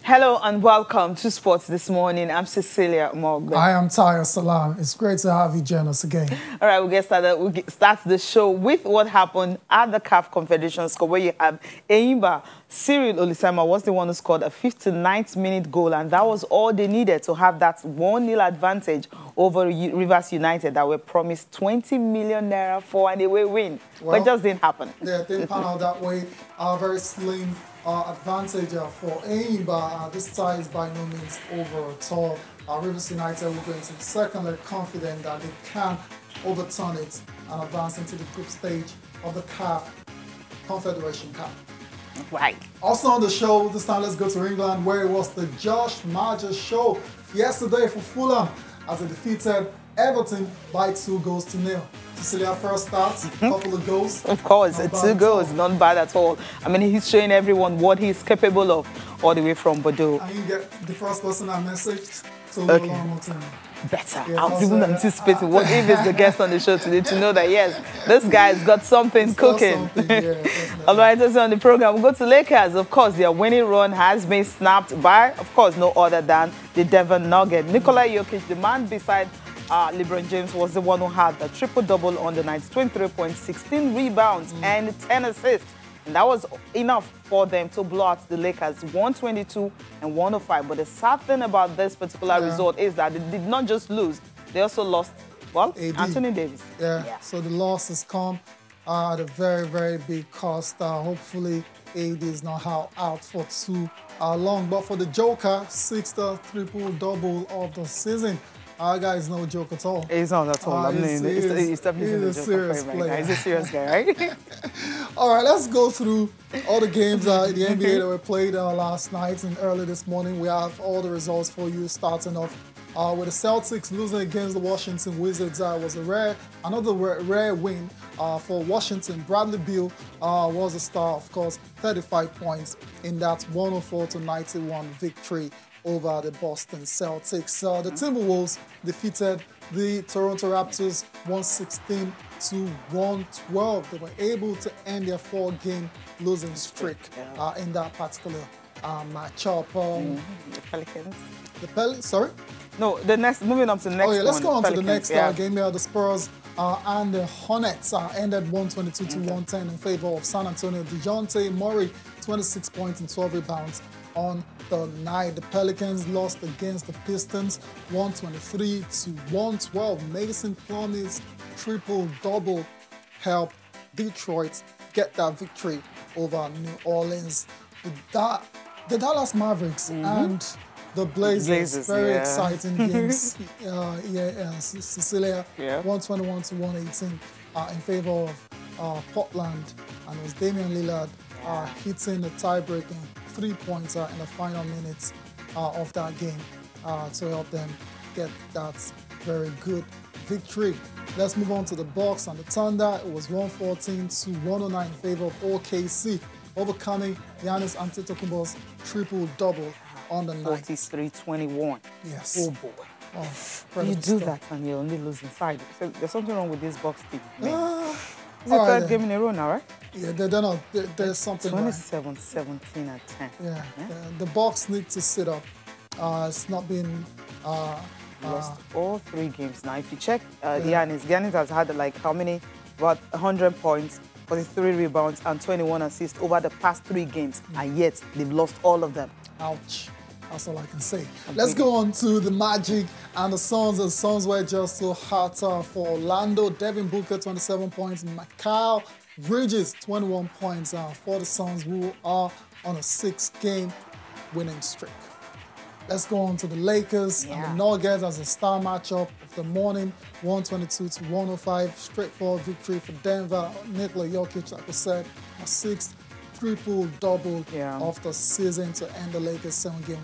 Hello and welcome to Sports This Morning. I'm Cecilia Morgan. I am Taya Salam. It's great to have you join us again. All right, we'll get started. We'll start the show with what happened at the CAF Confederation Cup, where you have Enyimba. Cyril Olisema was the one who scored a 59th minute goal, and that was all they needed to have that 1-0 advantage over Rivers United that were promised 20 million naira for an away win. Well, but it just didn't happen. Yeah, it didn't pan out that way. Very slim advantage for Enyimba. This tie is by no means over at all. Rivers United will go into the second leg confident that they can overturn it and advance into the group stage of the CAF Confederation Cup. Right. Also on the show, this time let's go to England, where it was the Josh Maja show yesterday for Fulham as they defeated Everton by 2-0. Cecilia first starts, couple of goals. Of course, 2 goals, not bad at all. I mean, he's showing everyone what he's capable of all the way from Bordeaux. And you get the first person I messaged to Better. Yeah, I was even anticipating what if it's the guest on the show today to know that, yes, this guy's got something cooking. All right, so on the program, we'll go to Lakers. Of course, their winning run has been snapped by, of course, no other than the Denver Nuggets. Nikola Jokic, the man beside LeBron James, was the one who had the triple-double on the night, 23 points, 16 rebounds, and 10 assists. And that was enough for them to blow out the Lakers 122 and 105. But the sad thing about this particular result is that they did not just lose, they also lost, well, AD. Anthony Davis. Yeah, so the loss has come at a very, very big cost. Hopefully, AD is not out for too long. But for the Joker, 6th triple-double of the season. Our guy is no joke at all. He's not at all. He's definitely a serious player. He's a serious guy, right? All right, let's go through all the games in the NBA that were played last night and early this morning. We have all the results for you, starting off with the Celtics losing against the Washington Wizards. Was another rare win for Washington. Bradley Beal was a star, of course, 35 points in that 104-91 victory over the Boston Celtics. The Timberwolves defeated the Toronto Raptors 116-112. They were able to end their 4-game losing streak in that particular matchup. The Pelicans. Sorry? No, moving on to the next one. Oh, yeah, let's go on to the next game here. The Spurs and the Hornets ended 122-110 in favor of San Antonio. DeJounte Murray, 26 points and 12 rebounds on the night. The Pelicans lost against the Pistons 123-112. Mason Plumlee's triple-double helped Detroit get that victory over New Orleans. The Dallas Mavericks and the Blazers, very exciting games. Cecilia, 121-118 in favor of Portland, and it was Damian Lillard hitting the tie-breaking 3-pointer in the final minutes of that game to help them get that very good victory. Let's move on to the Bucks and the Thunder. It was 114-109 in favor of OKC, overcoming Giannis Antetokounmpo's triple-double on the night. 43-21. Yes. Oh, boy. You do that and you only lose inside. So there's something wrong with this Bucks team. It's the third game in a row now, right? Yeah, there's something 27-17 at 10. Yeah, the Bucks need to sit up. It's not been... lost all 3 games now. If you check Giannis has had like how many? About 100 points, 43 rebounds, and 21 assists over the past 3 games, and yet they've lost all of them. Ouch. That's all I can say. Let's go on to the Magic and the Suns. The Suns were just so hot for Orlando. Devin Booker, 27 points. Mikal Bridges, 21 points for the Suns, who are on a 6-game winning streak. Let's go on to the Lakers and the Nuggets as a star matchup of the morning. 122-105. Straightforward victory for Denver. Nikola Jokic, like I said, a 6th triple-double of the season to end the Lakers' 7-game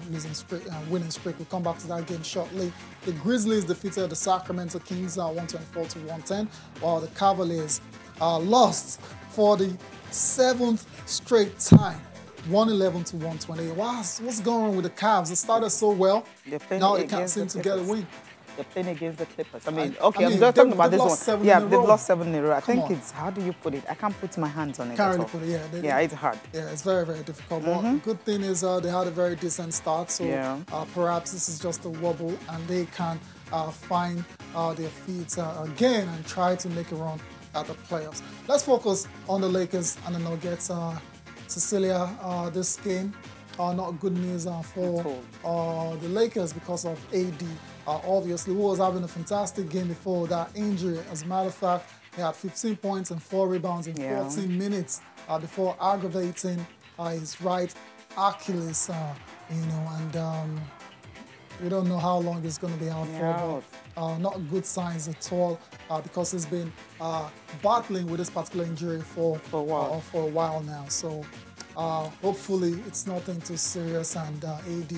winning streak. We'll come back to that game shortly. The Grizzlies defeated the Sacramento Kings 124-110, while the Cavaliers lost for the 7th straight time, 111-120. What's going on with the Cavs? It started so well. Now they can't seem to get a win. They're playing against the Clippers. I mean, I'm just talking about this one. Yeah, they've lost 7 in a row. I think it's, how do you put it? I can't put my hands on it. Can't really put it, yeah. It's hard. Yeah, it's very, very difficult. But the good thing is they had a very decent start. So perhaps this is just a wobble and they can find their feet again and try to make a run at the playoffs. Let's focus on the Lakers and the Nuggets. Cecilia, this game, not good news for the Lakers because of AD. Obviously, who was having a fantastic game before that injury. As a matter of fact, he had 15 points and 4 rebounds in 14 minutes before aggravating his right Achilles, and we don't know how long he's going to be out for. But, not good signs at all because he's been battling with this particular injury for a while now. So hopefully it's nothing too serious and AD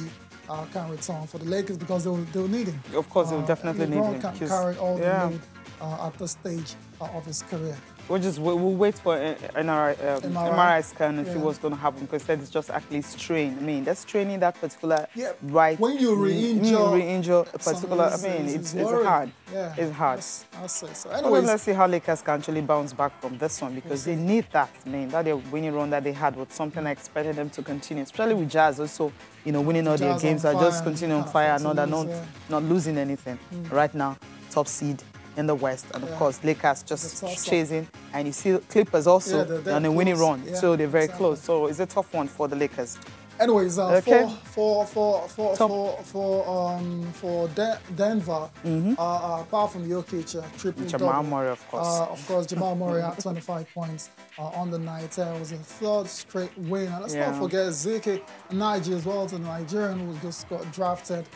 can return for the Lakers because they'll need him. Of course, they'll definitely need him. Can't carry all the load at this stage of his career. We'll wait for MRI scan and see what's going to happen because that is just actually strain. I mean, that's straining that particular right. When you re-injure a particular, I mean, it's hard. Yeah, it's hard. I'll say so. Anyways, let's see how Lakers can actually bounce back from this one because they need that. I mean, that their winning run that they had was something I expected them to continue, especially with Jazz also. Winning all their games are just continuing on fire, not losing anything. Right now, top seed in the West, and of course Lakers just chasing, and you see Clippers also on a winning run, so they're very close. So it's a tough one for the Lakers. Anyways, for Denver, apart from Jokic, triple Jamal Murray, of course. Jamal Murray had 25 points on the night. It was a third straight win, and let's not forget Zeke Naji as well, the Nigerian who just got drafted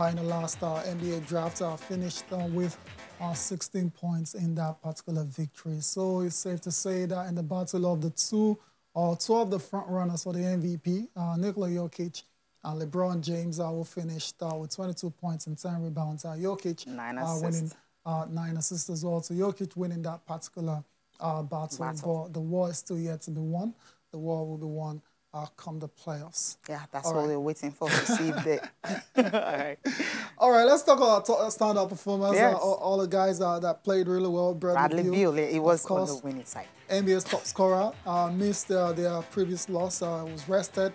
in the last NBA draft, finished with 16 points in that particular victory. So it's safe to say that in the battle of the two of the front runners for the MVP, Nikola Jokic and LeBron James, will finish with 22 points and 10 rebounds. Jokic 9 assists. Winning 9 assists as well. So Jokic winning that particular battle. But the war is still yet to be won. The war will be won come the playoffs. Yeah, that's what we're waiting for to see if they... All right, let's talk about standout performers. All the guys that played really well. Bradley Beal, he was on the winning side. NBA's top scorer, missed their previous loss, was rested.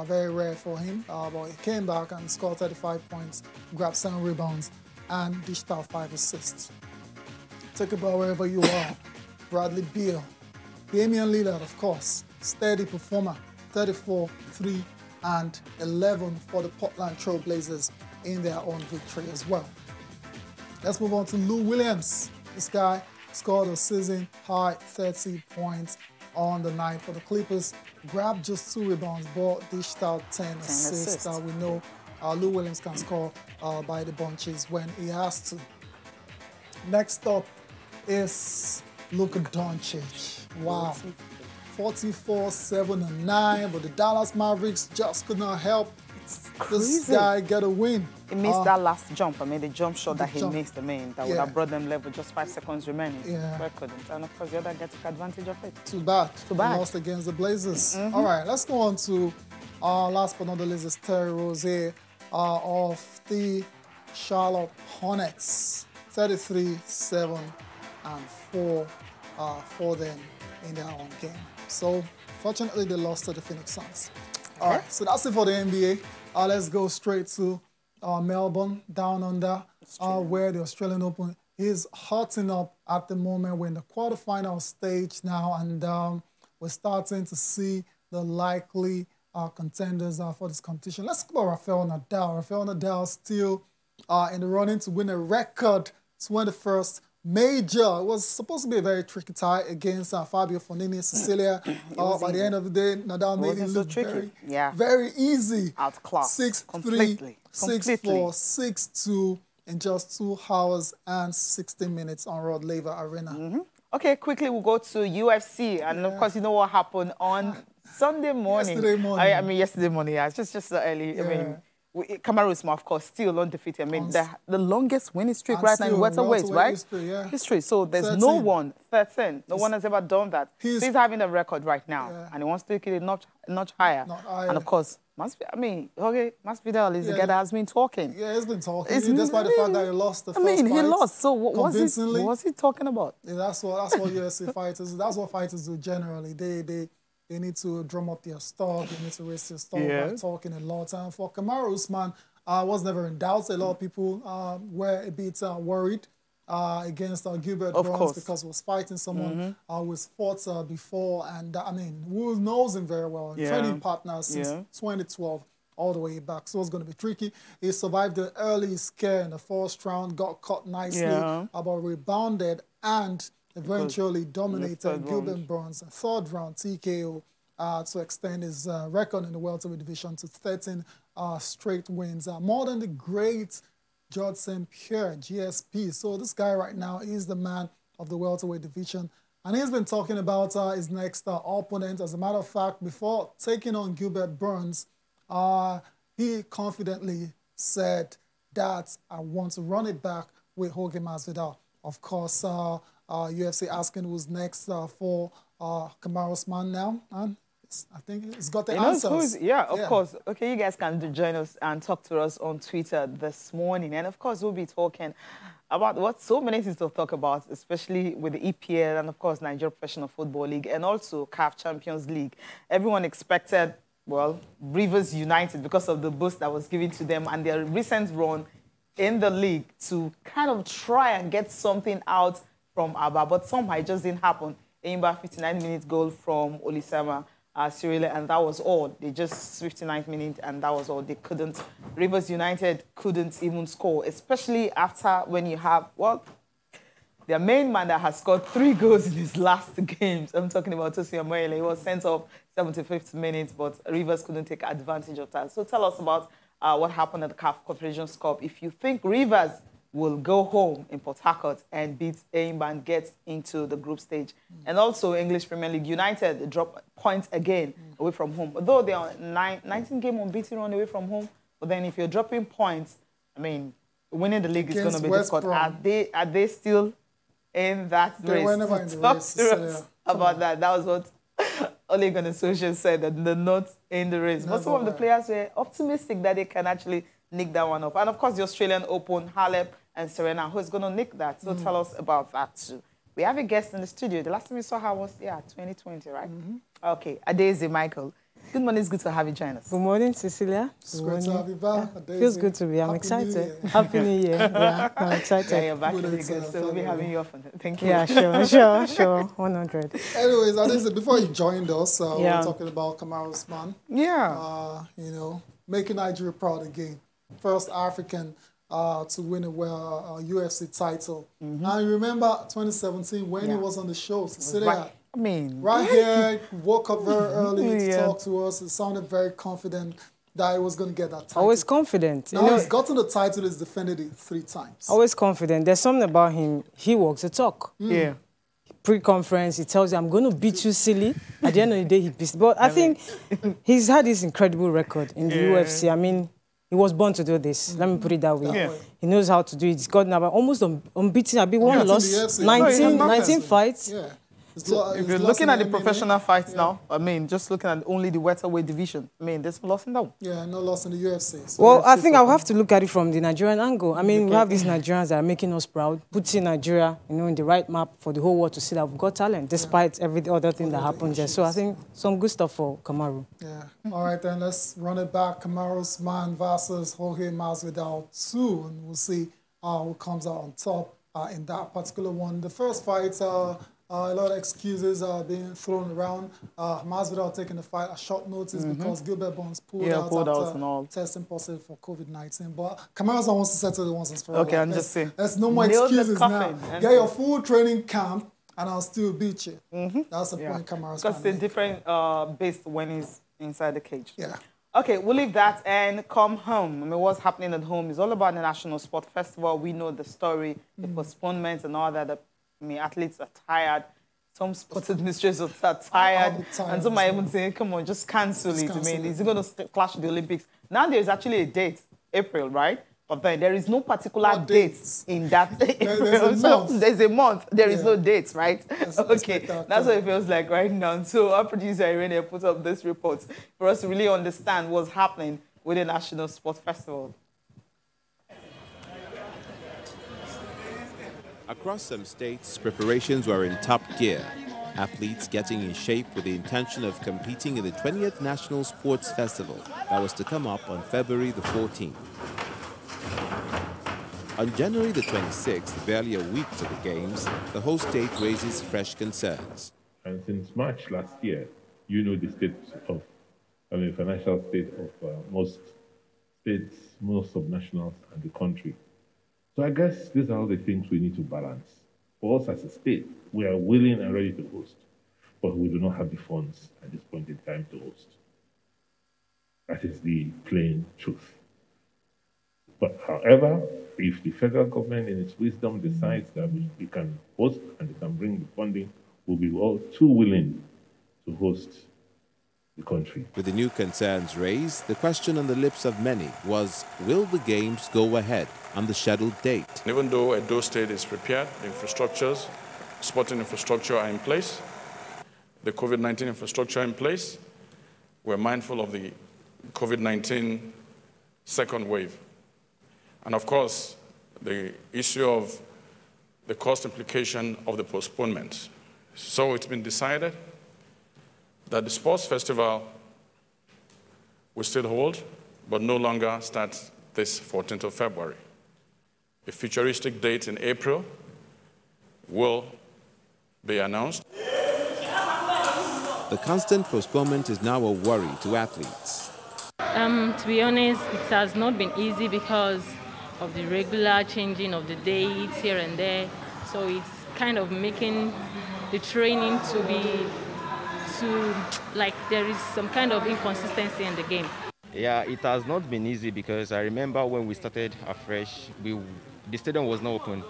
Very rare for him, but he came back and scored 35 points, grabbed 7 rebounds, and dished out 5 assists. Take it about wherever you are. Bradley Beal. Damian Lillard, of course, steady performer. 34, 3, and 11 for the Portland Trail Blazers in their own victory as well. Let's move on to Lou Williams. This guy scored a season-high 30 points on the night for the Clippers, grabbed just 2 rebounds, but dished out 10 assists. We know Lou Williams can score by the bunches when he has to. Next up is Luka Doncic. Wow. 44, 7, and 9, but the Dallas Mavericks just could not help this guy get a win. He missed that last jump. I mean, the jump shot that he missed, that would have brought them level, just 5 seconds remaining. But couldn't. And of course, the other guy took advantage of it. Too bad. He lost against the Blazers. All right, let's go on to last but not the least is Terry Rozier of the Charlotte Hornets. 33, 7, and 4 for them in their own game. So, fortunately, they lost to the Phoenix Suns. All right, so that's it for the NBA. Let's go straight to Melbourne, down under, where the Australian Open is hotting up at the moment. We're in the quarterfinal stage now, and we're starting to see the likely contenders for this competition. Let's talk about Rafael Nadal. Rafael Nadal still in the running to win a record 21st major. It was supposed to be a very tricky tie against Fabio Fognini and Cecilia. By the end of the day, Nadal made it look very easy. Outclassed. 6-3, 6-4, 6-2 in just 2 hours and 16 minutes on Rod Laver Arena. Okay, quickly we'll go to UFC. And of course, you know what happened on Sunday morning. Yesterday morning. I mean, yesterday morning, it's just so early. I mean, Kamaru Usman, of course, still undefeated. I mean, the longest winning streak right now in welterweight, right? History. So there's 13. No one, 13. No one has ever done that. He's having a record right now, and he wants to take it a notch higher. And of course, Jorge Masvidal is the guy that has been talking. Yeah, he's been talking. Despite the fact that he lost the first fight. He lost. So what was he talking about? Yeah, that's what UFC fighters. That's what fighters do generally. They need to drum up their stock. They need to raise their stock by talking a lot. And for Kamaru Usman, was never in doubt. A lot of people were a bit worried against Gilbert Burns because he was fighting someone who's fought before. And I mean, who knows him very well. Training partner since 2012 all the way back. So it's going to be tricky. He survived the early scare in the first round, got caught nicely, but rebounded and eventually dominated Gilbert Burns' third round TKO to extend his record in the welterweight division to 13 straight wins, more than the great George St. Pierre, GSP. So this guy right now is the man of the welterweight division. And he's been talking about his next opponent. As a matter of fact, before taking on Gilbert Burns, he confidently said that I want to run it back with Jorge Masvidal. Of course, UFC asking who's next for Kamaru Usman now, and I think it's got the answers. Of course. Okay, you guys can join us and talk to us on Twitter this morning. And of course, we'll be talking about so many things to talk about, especially with the EPL and of course, Nigeria Professional Football League and also CAF Champions League. Everyone expected, well, Rivers United because of the boost that was given to them and their recent run in the league to kind of try and get something out from Abba, but somehow it just didn't happen. Enyimba 59-minute goal from Olisama Cyril, and that was all. They just 59th minute, and that was all. They couldn't. Rivers United couldn't even score, especially after when you have, well, their main man that has scored 3 goals in his last games. I'm talking about Tosin Amoyele. He was sent off 75th minute, but Rivers couldn't take advantage of that. So tell us about what happened at the CAF Confederations Cup. If you think Rivers will go home in Port Harcourt and beat Enyimba and get into the group stage. And also English Premier League United drop points again away from home. Although they are 19-game unbeaten run away from home, but then if you're dropping points, I mean, winning the league is going to be difficult. Are they still in that race? They were never in the race. About that. That was what Ole Gunnar Solskjaer said, that they're not in the race. But some of the players were optimistic that they can actually nick that one off. And of course, the Australian Open, Halep and Serena, who is going to nick that. So tell us about that too. We have a guest in the studio. The last time we saw her was, 2020, right? Okay, Adeze Michael. Good morning. It's good to have you join us. Good morning, Cecilia. It's great to have you back. Feels good to be. I'm excited. Happy New Year. Yeah, I'm excited. Yeah, you're back. Really good. So we'll be having you off. Thank you. Yeah, sure. 100. Anyways, Adeze, before you joined us, we were talking about Kamaru Usman. Yeah. You know, making Nigeria proud again. First African to win a UFC title. And remember 2017 when he was on the show, Cecilia. Right here, woke up very early to talk to us. It sounded very confident that he was going to get that title. Always confident. Now he's gotten the title, he's defended it 3 times. Always confident. There's something about him. He walks the talk. Yeah. Pre-conference, he tells you, I'm going to beat you silly. At the end of the day, he beats. But I think he's had this incredible record in the UFC. I mean, he was born to do this. Let me put it that way. He knows how to do it. He's got now almost unbeaten. I've been one loss, 19 fights. Yeah. So if you're looking at the professional fights now, I mean, just looking at only the welterweight division, I mean, there's no loss in that one. Yeah, no loss in the UFC. So well, I think I'll have to look at it from the Nigerian angle. I mean, we have these Nigerians that are making us proud, putting Nigeria, in the right map for the whole world to see that we've got talent, despite every other thing that happens there. So I think some good stuff for Kamaru. Yeah. All right, then let's run it back. Kamaru Usman versus Jorge Masvidal 2, and we'll see who comes out on top in that particular one. The first fight, a lot of excuses are being thrown around. Masvidal taking the fight at short notice because Gilbert Burns pulled out after testing positive for COVID-19. But Kamaru wants to settle the once and for all. Okay, I'm just saying. There's no more excuses now. Get your full training camp and I'll still beat you. That's the point Kamaru's because it's different based when he's inside the cage. Yeah. Okay, we'll leave that and come home. I mean, what's happening at home is all about the National Sport Festival. We know the story, the postponements and all that. I mean, athletes are tired. some sports administrators are tired, and some are even saying, come on, just cancel it. I mean, is it going to clash with the Olympics? Now there's actually a date, April, right? But then there is no particular date in that April. There's a month. There is no dates, right? Okay, that's what it feels like right now. So our producer Irene put up this report for us to really understand what's happening with the National Sports Festival. Across some states, preparations were in top gear. Athletes getting in shape with the intention of competing in the 20th National Sports Festival that was to come up on February the 14th. On January the 26th, barely a week to the Games, the host state raises fresh concerns. And since March last year, you know the financial state of most states, most subnationals, and the country. So I guess these are all the things we need to balance. For us as a state, we are willing and ready to host, but we do not have the funds at this point in time to host. That is the plain truth. But however, if the federal government in its wisdom decides that we can host and they can bring the funding, we'll be all too willing to host the country. With the new concerns raised, the question on the lips of many was, will the Games go ahead on the scheduled date? Even though Edo State is prepared, the infrastructures, sporting infrastructure are in place, the COVID-19 infrastructure in place, we're mindful of the COVID-19 second wave. And of course, the issue of the cost implication of the postponement. So it's been decided that the sports festival will still hold, but no longer starts this 14th of February. A futuristic date in April will be announced. The constant postponement is now a worry to athletes. To be honest, it has not been easy because of the regular changing of the dates here and there. So it's kind of making the training like there is some kind of inconsistency in the game. Yeah, it has not been easy because I remember when we started afresh, the stadium was not open.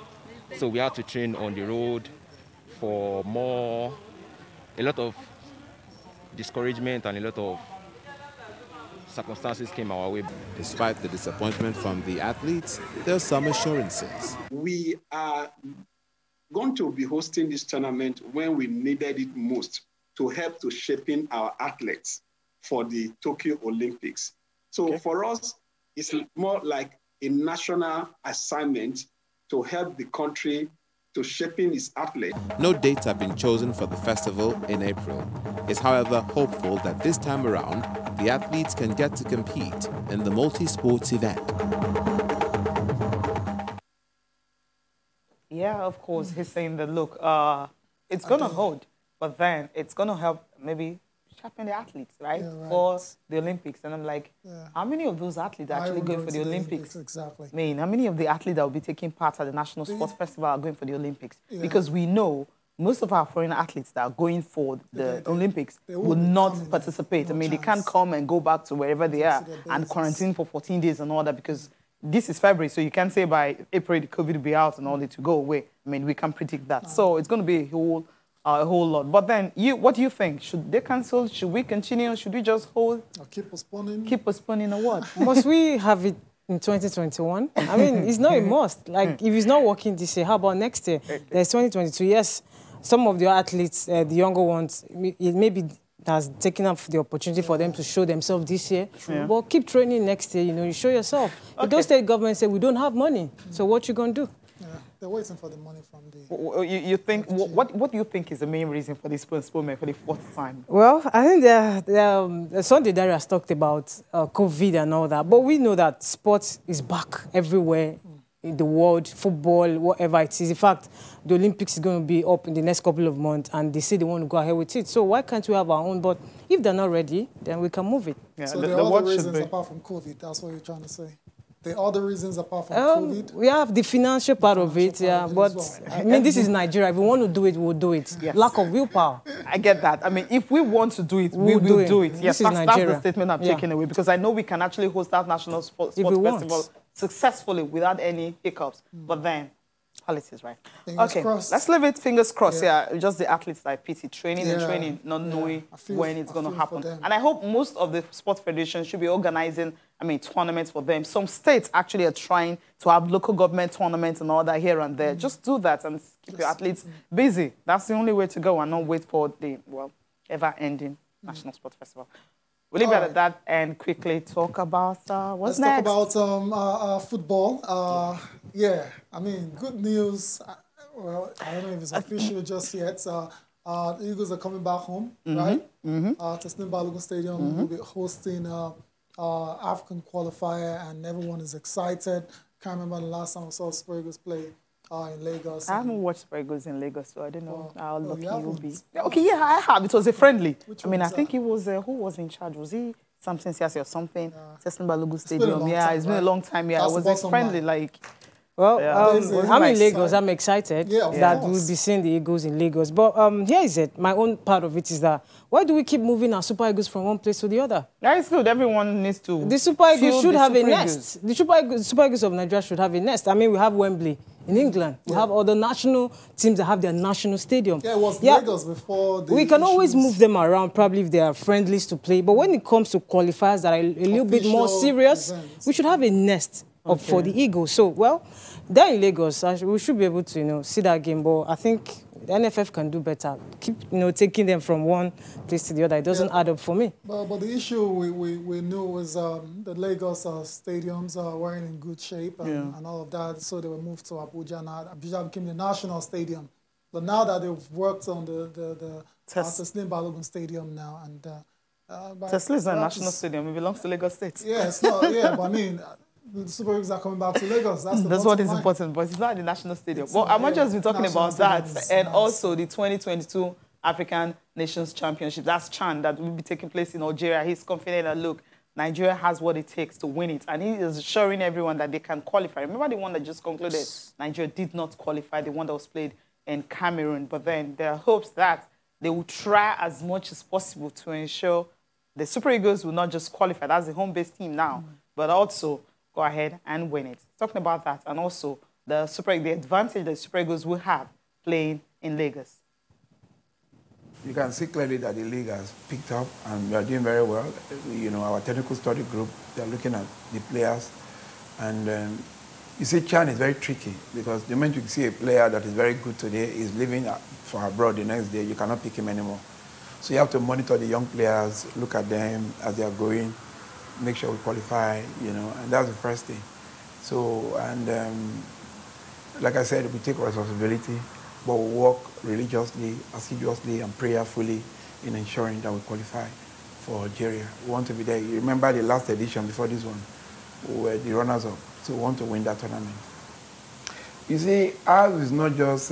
So we had to train on the road for a lot of discouragement and a lot of circumstances came our way. Despite the disappointment from the athletes, there are some assurances. We are going to be hosting this tournament when we needed it most to help to shaping our athletes for the Tokyo Olympics. So for us, it's more like a national assignment to help the country to shaping its athletes. No dates have been chosen for the festival in April. It's however hopeful that this time around, the athletes can get to compete in the multi-sports event. Yeah, of course, he's saying that, look, it's going to hold, but then it's going to help maybe sharpen the athletes, right? Yeah, right. For the Olympics. And I'm like, how many of those athletes are actually going for the Olympics? Exactly. I mean, how many of the athletes that will be taking part at the National Sports Festival are going for the Olympics? Because we know most of our foreign athletes that are going for the Olympics will not participate. I mean, they can't come and go back to wherever they are and quarantine for 14 days and all that because this is February, so you can't say by April the COVID will be out and all that to go away. I mean, we can predict that. So it's going to be a whole lot. But then, what do you think? Should they cancel? Should we continue? Should we just hold? Or keep postponing? Keep postponing or what? Must we have it in 2021? I mean, it's not a must. Like, if it's not working this year, how about next year? There's 2022. Yes, some of the athletes, the younger ones, maybe it has taken up the opportunity for them to show themselves this year. But keep training next year, you show yourself. But those state governments say, we don't have money. So what you going to do? They're waiting for the money from the... You think, what do you think is the main reason for this postponement for the fourth time? Well, I think Sunday Diary has talked about COVID and all that, but we know that sports is back everywhere in the world, football, whatever it is. In fact, the Olympics is going to be up in the next couple of months, and they say they want to go ahead with it. So why can't we have our own? But if they're not ready, then we can move it. Yeah, so there are other reasons apart from COVID, that's what you're trying to say? The other reasons apart from COVID? We have the financial part of it, but I mean, this is Nigeria. If we want to do it, we'll do it. Yes. Lack of willpower. I get that. I mean, if we want to do it, we will do it. Yes, that's the statement I'm taking away, because I know we can actually host that National Sports Festival successfully without any hiccups. But then, Qualities, right? Fingers crossed. Let's leave it fingers crossed. Yeah, just the athletes like PT training and training, not knowing when it's going to happen. And I hope most of the sports federations should be organizing, tournaments for them. Some states actually are trying to have local government tournaments and all that here and there. Just do that and keep your athletes busy. That's the only way to go and not wait for the, ever-ending National Sports Festival. We'll leave it at that and quickly talk about what's next. Let's talk about football. Good news. Well, I don't know if it's official just yet. The Eagles are coming back home, right? Teslim Balogun Stadium will be hosting African qualifier, and everyone is excited. Can't remember the last time I saw Spurs play in Lagos. I haven't watched Spurs in Lagos, so I don't know how lucky you will be. Okay, yeah, I have. It was a friendly. I think it was, who was in charge? Was he Samson Siasi or something? Teslim Balogun Stadium. It's been a long time. Yeah, was it friendly? I'm in Lagos. I'm excited that we'll be seeing the Eagles in Lagos. But here is it. My own part of it is that why do we keep moving our Super Eagles from one place to the other? That is good. Everyone needs to. The Super Eagles should have a nest. The Super Eagles of Nigeria should have a nest. We have Wembley in England. We have other national teams that have their national stadium. Yeah, it was Lagos before. We can always move them around, probably if they are friendlies to play. But when it comes to qualifiers that are a little bit more serious, we should have a nest for the Eagles. So, there in Lagos, we should be able to, see that game. But I think the NFF can do better. Keep, taking them from one place to the other. It doesn't add up for me. But the issue we knew was the Lagos stadiums weren't in good shape and all of that. So they were moved to Abuja. Now Abuja became the national stadium. But now that they've worked on the Teslim Balogun Stadium now, and Teslim is not a national stadium. It belongs to Lagos State. Yeah, it's not. But the Super Eagles are coming back to Lagos. That's what is important, but it's not the national stadium. I'm not just talking about that, and also the 2022 African Nations Championship. That's CHAN that will be taking place in Algeria. He's confident that, look, Nigeria has what it takes to win it, and he is assuring everyone that they can qualify. Remember the one that just concluded? Nigeria did not qualify, the one that was played in Cameroon, but then there are hopes that they will try as much as possible to ensure the Super Eagles will not just qualify. That's the home-based team now, but also go ahead and win it. Talking about that, and also the advantage that Super Eagles will have playing in Lagos. You can see clearly that the league has picked up, and we are doing very well. Our technical study group, they're looking at the players, and you see, CHAN is very tricky because the moment you see a player that is very good today is leaving for abroad the next day, you cannot pick him anymore. So you have to monitor the young players, look at them as they are going, make sure we qualify, and that's the first thing. So, and like I said, we take responsibility, but we work religiously, assiduously, and prayerfully in ensuring that we qualify for Algeria. We want to be there. You remember the last edition before this one, we were the runners-up, so we want to win that tournament. You see, ours is not just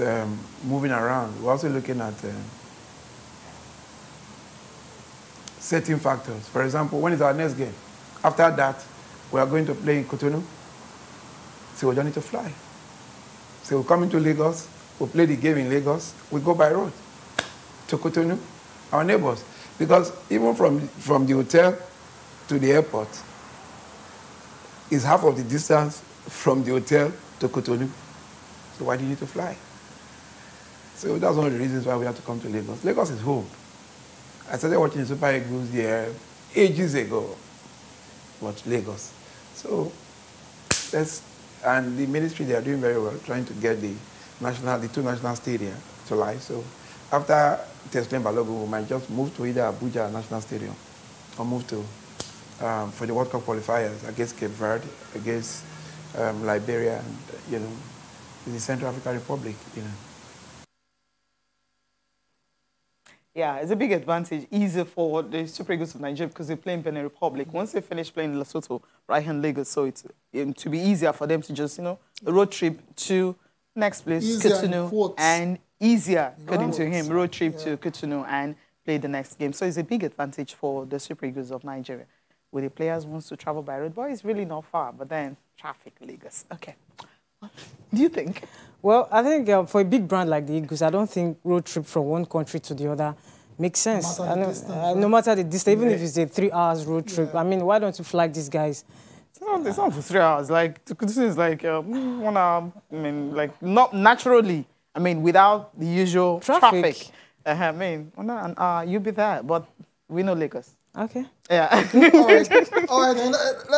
moving around. We're also looking at certain factors. For example, when is our next game? After that, we are going to play in Cotonou. So we don't need to fly. So we come into Lagos, we play the game in Lagos, we go by road to Cotonou, our neighbors. Because even from the hotel to the airport is half of the distance from the hotel to Cotonou. So why do you need to fly? So that's one of the reasons why we have to come to Lagos. Lagos is home. I started watching the Super Eagles there ages ago. Watch Lagos. So and the ministry, they are doing very well, trying to get the two national stadia to life. So after Teslim Balogun, we might just move to either Abuja National Stadium or move to for the World Cup qualifiers against Cape Verde, against Liberia, and the Central African Republic. Yeah, it's a big advantage, easier for the Super Eagles of Nigeria because they play in Benin Republic. Once they finish playing in Lesotho, right here in Lagos, so it's to be easier for them to just, a road trip to next place, Cotonou, and easier, according to him, road trip to Cotonou and play the next game. So it's a big advantage for the Super Eagles of Nigeria. Where the players wants to travel by road, but it's really not far, but then traffic, Lagos. Okay. What do you think? Well, I think for a big brand like the Eagles, I don't think road trip from one country to the other makes sense. No matter the distance, even if it's a 3 hours road trip. Why don't you fly these guys It's not for 3 hours. Like, to continue is like 1 hour. I mean, like, not naturally. I mean, without the usual traffic. I mean, 1 hour, an hour, you'll be there. But we know Lagos. Okay. Yeah. All right. Then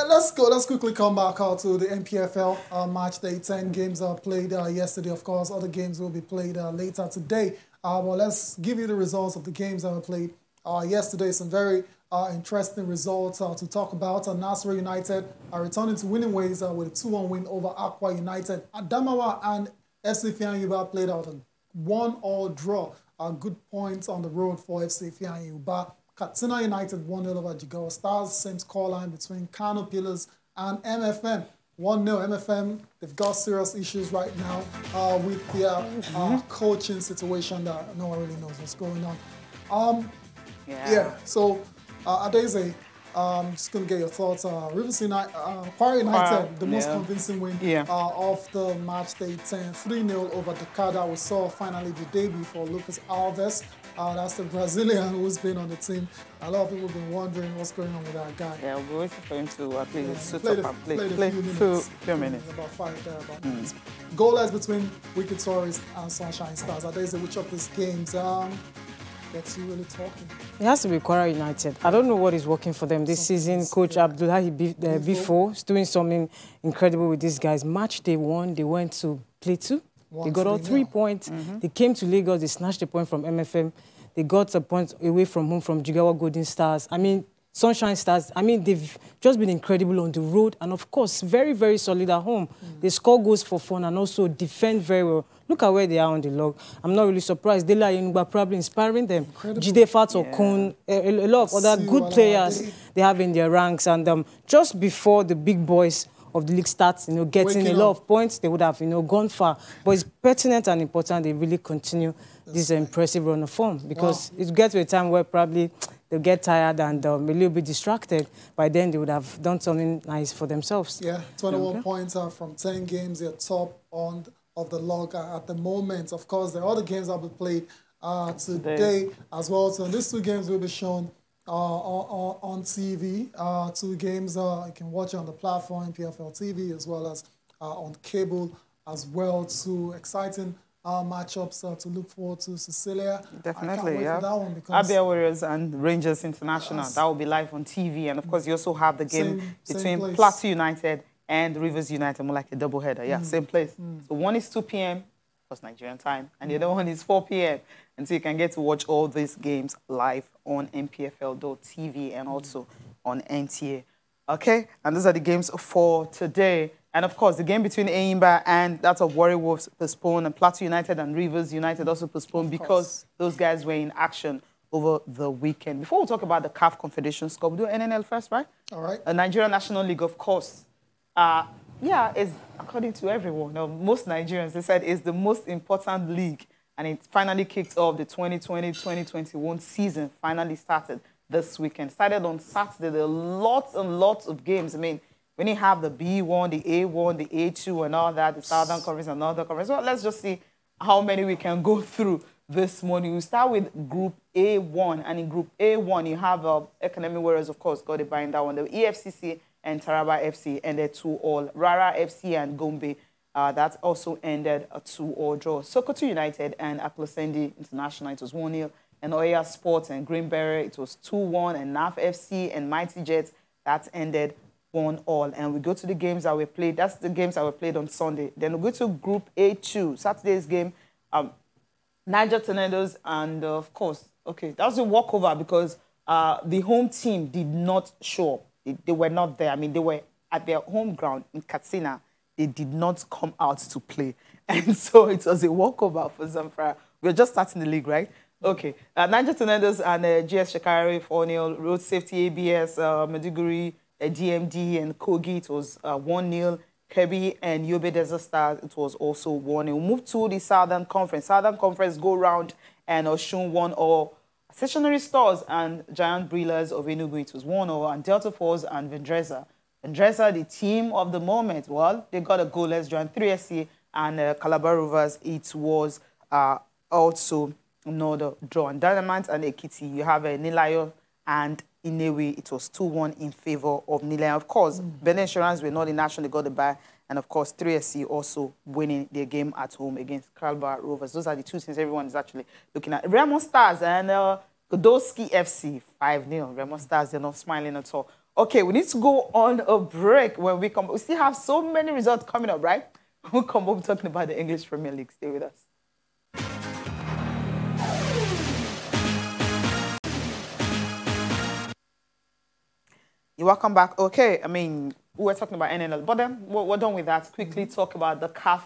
let's go. Let's quickly come back to the NPFL match day. 10 games played yesterday. Of course, other games will be played later today. Well, let's give you the results of the games that were played yesterday. Some very interesting results to talk about. Nasarawa United are returning to winning ways with a 2-1 win over Akwa United. Adamawa and FC Fianyuba played out a 1-1 draw. Good points on the road for FC Fianyuba. Katsina United 1-0 over Jigawa Stars. Same scoreline between Kano Pillars and MFM. 1-0. MFM, they've got serious issues right now with their coaching situation that no one really knows what's going on. So Adeze, just going to get your thoughts. Rivers United, Kwara United, the most convincing win of the match day 10. 3-0 over Dakar. We saw finally the debut for Lucas Alves. That's the Brazilian who's been on the team. A lot of people have been wondering what's going on with that guy. Yeah, we're waiting for him to at least suit up and play few minutes. About 5 minutes. Goalless between Wicked Tourist and Sunshine Stars. Adeze, which of these games gets you really talking? It has to be Kwara United. I don't know what is working for them this season. Coach Abdullahi before is doing something incredible with these guys. Match day 1, they went to play 2. They got all 3 points. They came to Lagos. They snatched a point from MFM. They got a point away from home from Jigawa Golden Stars. I mean, Sunshine Stars. I mean, they've just been incredible on the road. And, of course, very, very solid at home. They score goals for fun and also defend very well. Look at where they are on the log. I'm not really surprised. Dela Yenugba probably inspiring them. Jide Fato Kun, a lot of other good players they have in their ranks. And just before the big boys of the league starts, getting a lot of points, they would have, gone far. But it's pertinent and important they really continue this impressive run of form because it gets to a time where probably they'll get tired and a little bit distracted. By then, they would have done something nice for themselves. Yeah, 21 points from 10 games. They're top of the log at the moment. Of course, there are other games that will be played today as well. So these 2 games will be shown on TV. 2 games you can watch on the platform, PFL TV, as well as on cable as well. 2 exciting matchups to look forward to. Cecilia, definitely, I can't wait for that one because Abia Warriors and Rangers International. That will be live on TV. And, of course, you also have the game between Plateau United and Rivers United, more like a doubleheader. Yeah, same place. So one is 2 p.m., of course, Nigerian time, and the other one is 4 p.m. And so you can get to watch all these games live on NPFL.tv and also on NTA. Okay, and those are the games for today. And, of course, the game between Enyimba and that of Warri Wolves postponed, and Plateau United and Rivers United also postponed because those guys were in action over the weekend. Before we talk about the CAF Confederation Cup, we'll do NNL first, right? All right. The Nigerian National League, of course. Is according to everyone, most Nigerians, they said it's the most important league. And it finally kicked off. The 2020-2021 season finally started this weekend. Started on Saturday. There are lots and lots of games. I mean, when you have the B1, the A1, the A2 and all that, the Southern Conference and Northern Conference. Well, let's just see how many we can go through this morning. We start with Group A1. And in Group A1, you have Economic Warriors, of course, got it by that one. The EFCC and Taraba FC ended 2-2. Rara FC and Gombe, that also ended a 2-2 draw. Sokoto United and Aklosendi International, it was 1-0. And Oya Sports and Greenberry, it was 2-1. And NAF FC and Mighty Jets, that ended 1-1. And we go to the games that were played. That's the games that were played on Sunday. Then we go to Group A2, Saturday's game. Niger Tornadoes and, of course, that was a walkover because the home team did not show up. They were not there. I mean, they were at their home ground in Katsina. They did not come out to play. And so it was a walkover for Zamfara. We're just starting the league, right? Okay. Niger Tornadoes and GS Shekari 4-0. Road Safety ABS, Maiduguri, DMD and Kogi, it was 1-0. Kebbi and Yobe Desert Stars, it was also 1-0. We'll move to the Southern Conference. Southern Conference go round and Oshun 1-0. Stationary Stores and Giant Brillers of Enugu, it was 1-0. And Delta Force and Vendresa. Vendresa, the team of the moment, well, they got a goalless draw. 3SC and Calabar Rovers, it was also another draw. And Dynamite and Ekiti, you have Nilayo and Inewi. It was 2-1 in favor of Nile. Of course, Benin Insurance were not in action. They got the bye. And, of course, 3SC also winning their game at home against Calabar Rovers. Those are the two things everyone is actually looking at. Raymond Stars and Godowski FC, 5-0. Raymond Stars, they're not smiling at all. Okay, we need to go on a break. When we come, we still have so many results coming up, right? We'll come up talking about the English Premier League. Stay with us. You're welcome back. Okay, I mean, we were talking about NNL, but then we're done with that. Quickly talk about the CAF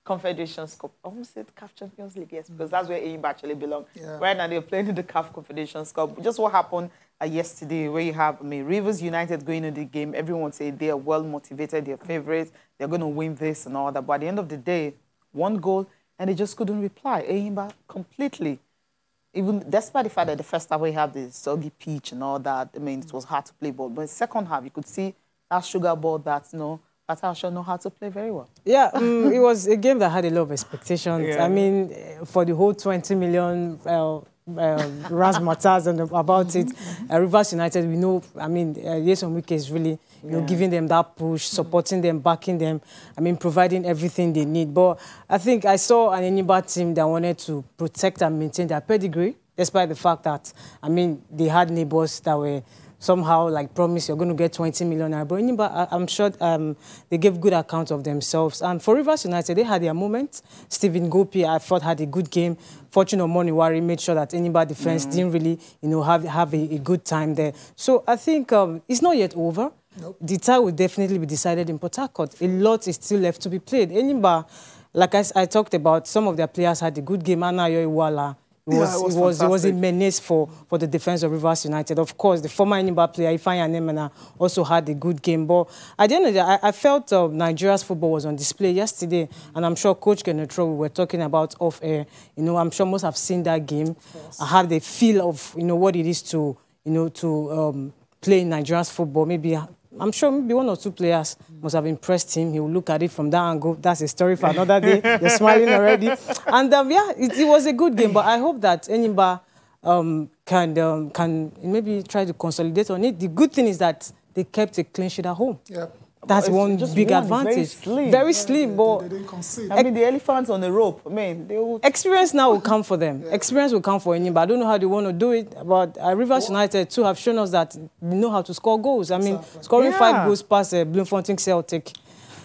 Confederations Cup. I almost said CAF Champions League, yes, because that's where AIMBA actually belong. Yeah. Right now, they're playing in the CAF Confederations Cup. Just what happened yesterday, where you have, I mean, Rivers United going into the game. Everyone say they are well motivated, they're favorites, they're going to win this and all that. But at the end of the day, one goal, and they just couldn't reply. AIMBA completely. Even despite the fact that the first half we have the soggy pitch and all that, I mean, it was hard to play ball. But in the second half, you could see that sugar ball that, you know, Patasha know how to play very well. Yeah, it was a game that had a lot of expectations. Yeah. I mean, for the whole 20 million razzmatazz and about it, Rivers United, we know, I mean, Jason Wike is really, you know, giving them that push, supporting them, backing them, I mean, providing everything they need. But I think I saw an AIMBA team that wanted to protect and maintain their pedigree, despite the fact that, I mean, they had neighbors that were somehow like promise you're going to get 20 million. But I'm sure they gave good account of themselves. And for Rivers United, they had their moment. Stephen Gopi, I thought, had a good game. Fortune Omoniwari made sure that AIMBA defense didn't really, you know, have a good time there. So I think it's not yet over. Nope. The tie will definitely be decided in Port Harcourt. A lot is still left to be played. AIMBA, like I talked about, some of their players had a good game. Anayo Iwala. It was a menace for the defense of Rivers United. Of course, the former AIMBA player, Ifeanyi Anemana, also had a good game. But at the end of the day, I felt Nigeria's football was on display yesterday. And I'm sure Coach Kenetro, we were talking about off-air. You know, I'm sure most have seen that game. I have the feel of, you know, what it is to, you know, to play Nigeria's football. Maybe I'm sure maybe one or two players must have impressed him. He will look at it from that angle. That's a story for another day. You're smiling already. And yeah, it was a good game. But I hope that AIMBA can maybe try to consolidate on it. The good thing is that they kept a clean sheet at home. Yep. That's one big advantage. Very slim, but they didn't concede. I mean, the elephants on the rope. I mean, they will... Experience now will come for them. Yeah. Experience will come for AIMBA. I don't know how they want to do it, but Rivers United too have shown us that they know how to score goals. I mean, scoring 5 goals past Bloemfontein Celtic. It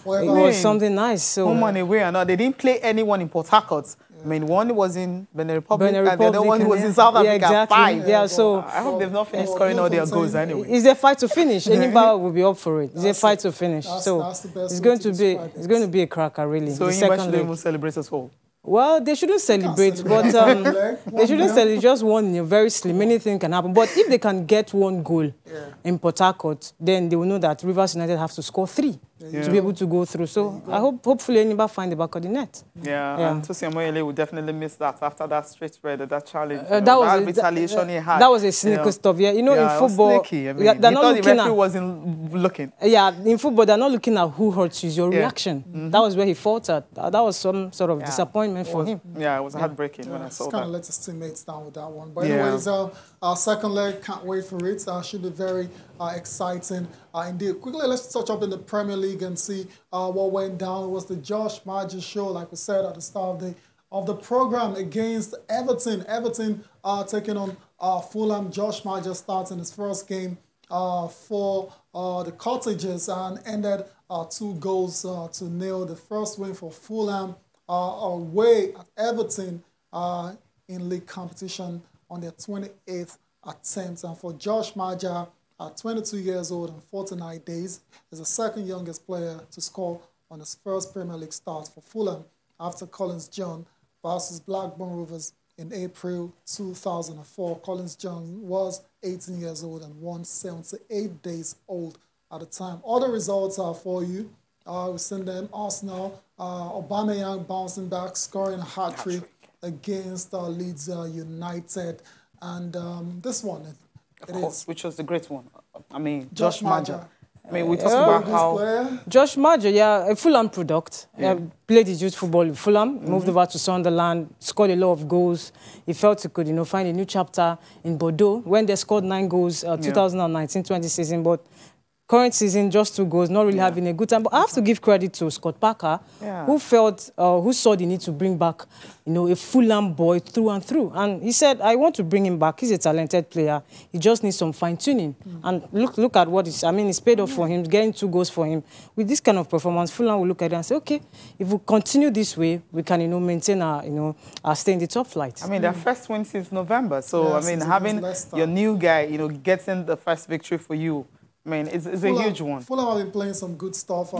was something nice. So home and away and all. They didn't play anyone in Port Harcourt. I mean, one was in Benin Republic, and the other one was in South Africa. Exactly. 5. Yeah, so I hope they've not finished scoring all their goals anyway. It's a fight to finish. AIMBA will be up for it. It's a fight to finish. So it's going to be a cracker, really. So AIMBA shouldn't even celebrate as well. Well, they shouldn't celebrate, but they shouldn't celebrate just 1-0, very slim. Anything can happen. But if they can get 1 goal in Port Harcourt, then they will know that Rivers United have to score 3 to be able to go through. So I hope, hopefully, AIMBA find the back of the net. And Tosin Amoyele will definitely miss that after that straight spread, that challenge. That retaliation he had. That was a cynical stuff. Yeah, you know, in football, sneaky. I mean, they're not looking at. Wasn't looking. Yeah, in football, they're not looking at who hurts you. Your reaction. That was where he faltered. That was some sort of disappointment for him. Yeah, it was heartbreaking when I saw that. Kind of let his teammates down with that one. But anyways, our second leg, can't wait for it. Should be very exciting indeed. Quickly, let's touch up in the Premier League and see what went down. It was the Josh Maja show, like we said at the start of the program, against Everton. Everton taking on Fulham. Josh Maja starts in his first game for the Cottages and ended 2 goals to nil. The first win for Fulham away at Everton in league competition on their 28th attempt. And for Josh Maja, 22 years old and 49 days, is the second youngest player to score on his first Premier League start for Fulham after Collins John versus Blackburn Rovers in April 2004. Collins John was 18 years old and 178 days old at the time. Other results are for you. We've seen them. Arsenal, Aubameyang bouncing back, scoring a hat-trick against Leeds United. And this one, of course, which was the great one. I mean, Josh Maja. I mean, we talked about how... Josh Maja, a Fulham product. Played his youth football in Fulham, moved over to Sunderland, scored a lot of goals. He felt he could, find a new chapter in Bordeaux when they scored 9 goals 2019-20 season, but current season, just 2 goals, not really having a good time. But I have to give credit to Scott Parker, who saw the need to bring back, a Fulham boy through and through. And he said, I want to bring him back. He's a talented player. He just needs some fine-tuning. And look at what it's paid off for him, getting 2 goals for him. With this kind of performance, Fulham will look at it and say, okay, if we continue this way, we can, maintain our stay in the top flight. I mean, their first win since November. So, having your new guy, getting the first victory for you, I mean, it's a huge one. Fulham have been playing some good stuff. But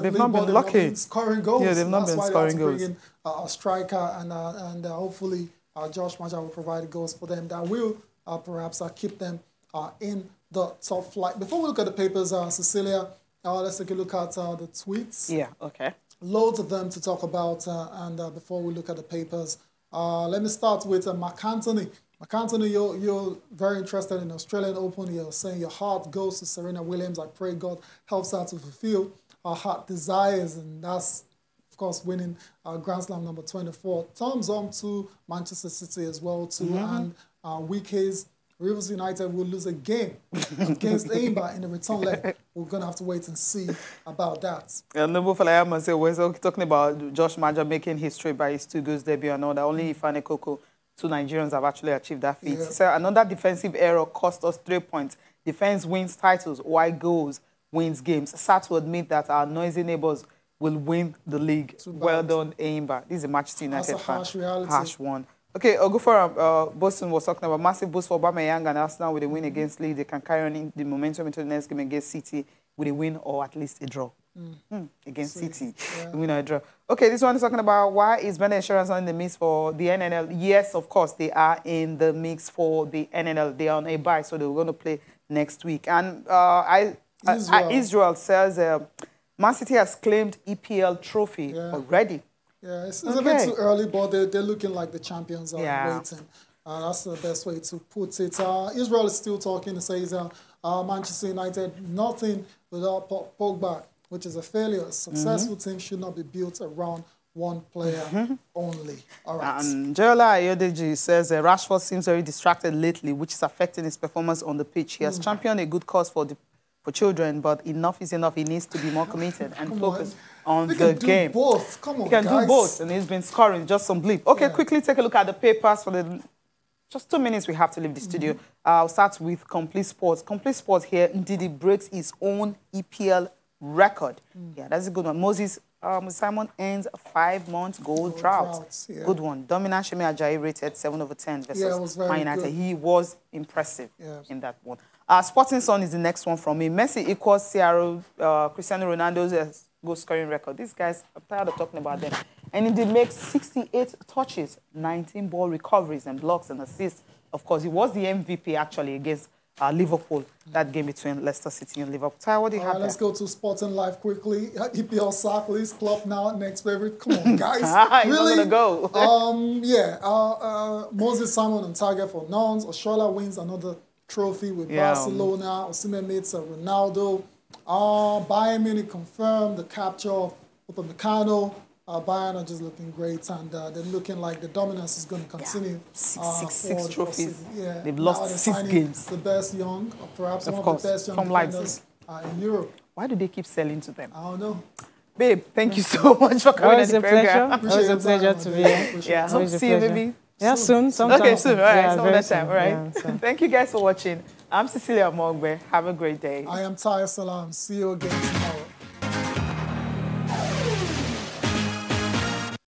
they've not been lucky. Scoring goals. Yeah, they've not been scoring goals. Bring in a striker, and hopefully Josh Maja will provide goals for them that will perhaps keep them in the top flight. Before we look at the papers, Cecilia, let's take a look at the tweets. Yeah, okay. Loads of them to talk about, and before we look at the papers, let me start with Mark Anthony. Mark Anthony, you're very interested in the Australian Open. You're saying your heart goes to Serena Williams. I pray God helps her to fulfill her heart desires, and that's, of course, winning Grand Slam number 24. Thumbs up to Manchester City as well, too. And weekends, Rivers United will lose a game against Eimba in the return leg. We're going to have to wait and see about that. Noble Falayama said, we're talking about Josh Maja making history by his 2 goals debut and all that. Only Ifane Koko, 2 Nigerians have actually achieved that feat. He said, another defensive error cost us 3 points. Defense wins titles, while goals wins games. Sad to admit that our noisy neighbors will win the league. Well done, Eimba. This is a Manchester United fan. Harsh reality. Harsh one. Okay, I'll go for Boston was talking about massive boost for Aubameyang and Arsenal with a win against Leeds. They can carry on the momentum into the next game against City with a win or at least a draw. Against City, a win or a draw. Okay, this one is talking about why is Benin Insurance not in the mix for the NNL? Yes, of course, they are in the mix for the NNL. They are on a bye, so they're going to play next week. And Israel says Man City has claimed EPL trophy already. Yeah, it's a bit too early, but they're looking like the champions are waiting. That's the best way to put it. Israel is still talking. It says Manchester United, nothing without Pogba, which is a failure. A successful team should not be built around one player only. All right. And Jola Ayodeji says Rashford seems very distracted lately, which is affecting his performance on the pitch. He has championed a good cause for children, but enough is enough. He needs to be more committed and focus on the game. Both. Come on, he can do both, and he's been scoring just some bleep. Okay, quickly take a look at the papers for the just 2 minutes. We have to leave the studio. I'll start with Complete Sports. Complete Sports here indeed breaks his own EPL record. Yeah, that's a good one. Moses Simon ends a 5-month goal drought. Good one. Dominant Shemi Ajayi rated 7/10 versus Man United. He was impressive in that one. Sporting Sun is the next one from me. Messi equals Cristiano Ronaldo's goal scoring record. These guys, I'm tired of talking about them. And he did make 68 touches, 19 ball recoveries and blocks and assists. Of course, he was the MVP actually against Liverpool, that game between Leicester City and Liverpool. Ty, what do you have Let's go to Sporting Life quickly. EPL Sockley's club now, next favorite. Come on, guys. Really? Gonna go. Moses Simon on target for Nons. Oshola wins another trophy with Barcelona. Osimhen meets Ronaldo. Bayern Munich confirmed the capture of Upamecano. Bayern are just looking great, and they're looking like the dominance is going to continue. Six trophies. They've lost 6 games. The best young, or perhaps one of the best young defenders in Europe. Why do they keep selling to them? I don't know. Babe, thank you so much for coming on the program. Always a pleasure to be here. Yeah, hope to see you maybe. Yeah, soon. Sometime. Okay, soon. All right, some other time. All right. Yeah, thank you guys for watching. I'm Cecilia Mogbe. Have a great day. I am Taya Salam. See you again tomorrow.